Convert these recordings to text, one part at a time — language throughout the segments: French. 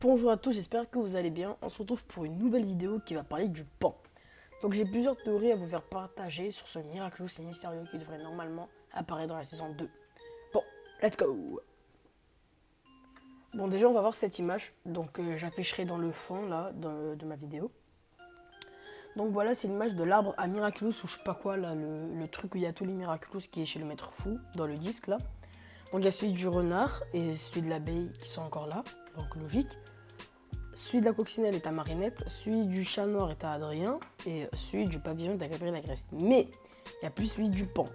Bonjour à tous, j'espère que vous allez bien. On se retrouve pour une nouvelle vidéo qui va parler du pan. Donc j'ai plusieurs théories à vous faire partager sur ce miraculeux et mystérieux qui devrait normalement apparaître dans la saison 2. Bon, let's go. Bon, déjà on va voir cette image, donc j'afficherai dans le fond là de ma vidéo. Donc voilà, c'est l'image de l'arbre à Miraculous ou je sais pas quoi là, le truc où il y a tous les Miraculous qui est chez le maître fou dans le disque là. Donc il y a celui du renard et celui de l'abeille qui sont encore là, donc logique. Celui de la coccinelle est à Marinette, celui du chat noir est à Adrien et celui du pavillon est à Gabriel Agreste. Mais il n'y a plus celui du pan.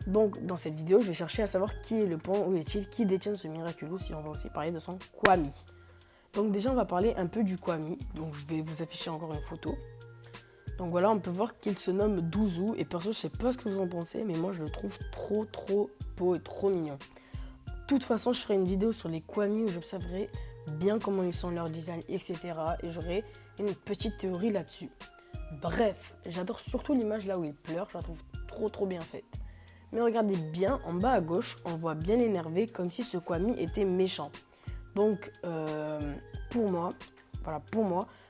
Donc dans cette vidéo, je vais chercher à savoir qui est le pan, où est-il, qui détient ce Miraculous et on va aussi parler de son Kwami. Donc déjà on va parler un peu du Kwami, donc je vais vous afficher encore une photo. Donc voilà, on peut voir qu'il se nomme Douzou et perso je sais pas ce que vous en pensez, mais moi je le trouve trop beau et trop mignon. De toute façon, je ferai une vidéo sur les Kwami où j'observerai bien comment ils sont, leur design, etc. Et j'aurai une petite théorie là-dessus. Bref, j'adore surtout l'image là où il pleure, je la trouve trop bien faite. Mais regardez bien, en bas à gauche, on voit bien l'énervé comme si ce Kwami était méchant. Donc, pour moi,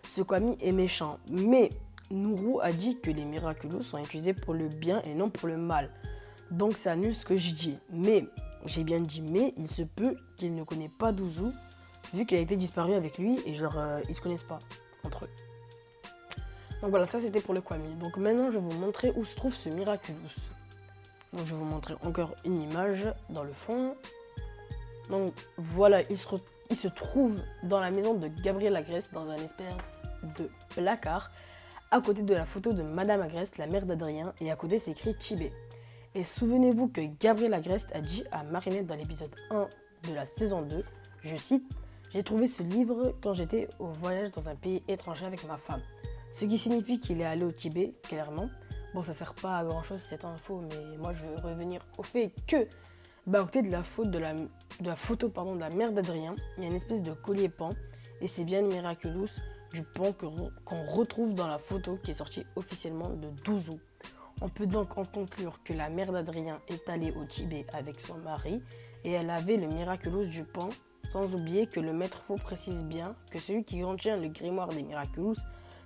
ce Kwami est méchant. Mais Nourou a dit que les Miraculous sont utilisés pour le bien et non pour le mal. Donc ça annule ce que je dis. Mais, j'ai bien dit mais, il se peut qu'il ne connaît pas Douzou, vu qu'il a été disparu avec lui et genre ils se connaissent pas entre eux. Donc voilà, ça c'était pour le Kwami. Donc maintenant je vais vous montrer où se trouve ce Miraculous. Donc je vais vous montrer encore une image dans le fond. Donc voilà, il se trouve dans la maison de Gabriel Agreste, dans un espèce de placard, à côté de la photo de Madame Agreste, la mère d'Adrien, et à côté c'est écrit Tibet. Et souvenez-vous que Gabriel Agreste a dit à Marinette dans l'épisode 1 de la saison 2, je cite, « J'ai trouvé ce livre quand j'étais au voyage dans un pays étranger avec ma femme. » Ce qui signifie qu'il est allé au Tibet, clairement. Bon, ça sert pas à grand chose cette info, mais moi je veux revenir au fait que, à côté de la photo de la mère d'Adrien, il y a une espèce de collier pan, et c'est bien le Miraculous du pan qu'on retrouve dans la photo qui est sortie officiellement de Douzou. On peut donc en conclure que la mère d'Adrien est allée au Tibet avec son mari et elle avait le Miraculous du pan, sans oublier que le maître fou précise bien que celui qui contient le grimoire des Miraculous,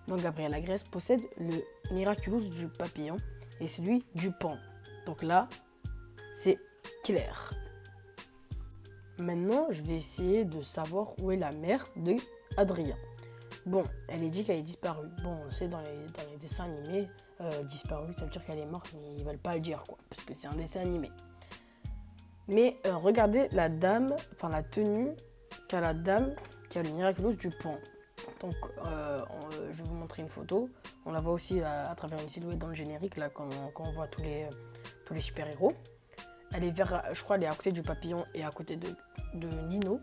donc Gabriel Agreste, possède le Miraculous du papillon et celui du pan. Donc là, c'est clair. Maintenant, je vais essayer de savoir où est la mère d'Adrien. Bon, elle est dit qu'elle est disparue. Bon, on sait dans les dessins animés, disparue, ça veut dire qu'elle est morte, mais ils veulent pas le dire, quoi, parce que c'est un dessin animé. Mais regardez la dame, enfin la tenue qu'a la dame qui a le Miraculous du pan. Donc, je vais vous montrer une photo. On la voit aussi à travers une silhouette dans le générique, là, quand on voit tous les super-héros. Elle est je crois, elle est à côté du papillon et à côté de Nino.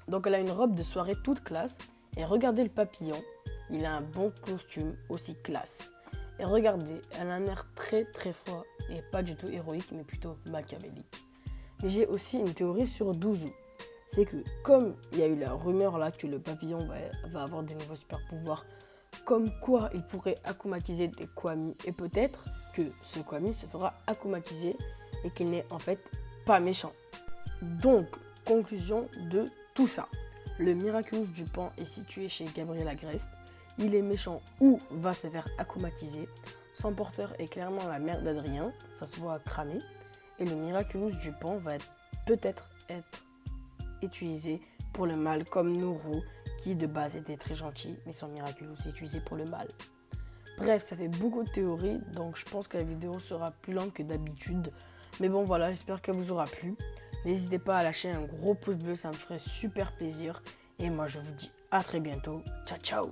Donc, elle a une robe de soirée toute classe. Et regardez le papillon, il a un bon costume aussi classe. Et regardez, elle a un air très froid et pas du tout héroïque, mais plutôt machiavélique. Mais j'ai aussi une théorie sur Douzou. C'est que comme il y a eu la rumeur là que le papillon va avoir des nouveaux super pouvoirs, comme quoi il pourrait akumatiser des Kwami, et peut-être que ce Kwami se fera akumatiser et qu'il n'est en fait pas méchant. Donc, conclusion de tout ça. Le Miraculous du pan est situé chez Gabriel Agreste. Il est méchant ou va se faire akumatiser. Son porteur est clairement la mère d'Adrien, ça se voit cramer. Et le Miraculous du pan va peut-être être utilisé pour le mal, comme Nourou, qui de base était très gentil, mais son Miraculous est utilisé pour le mal. Bref, ça fait beaucoup de théories, donc je pense que la vidéo sera plus longue que d'habitude. Mais bon voilà, j'espère qu'elle vous aura plu. N'hésitez pas à lâcher un gros pouce bleu, ça me ferait super plaisir. Et moi je vous dis à très bientôt. Ciao ciao.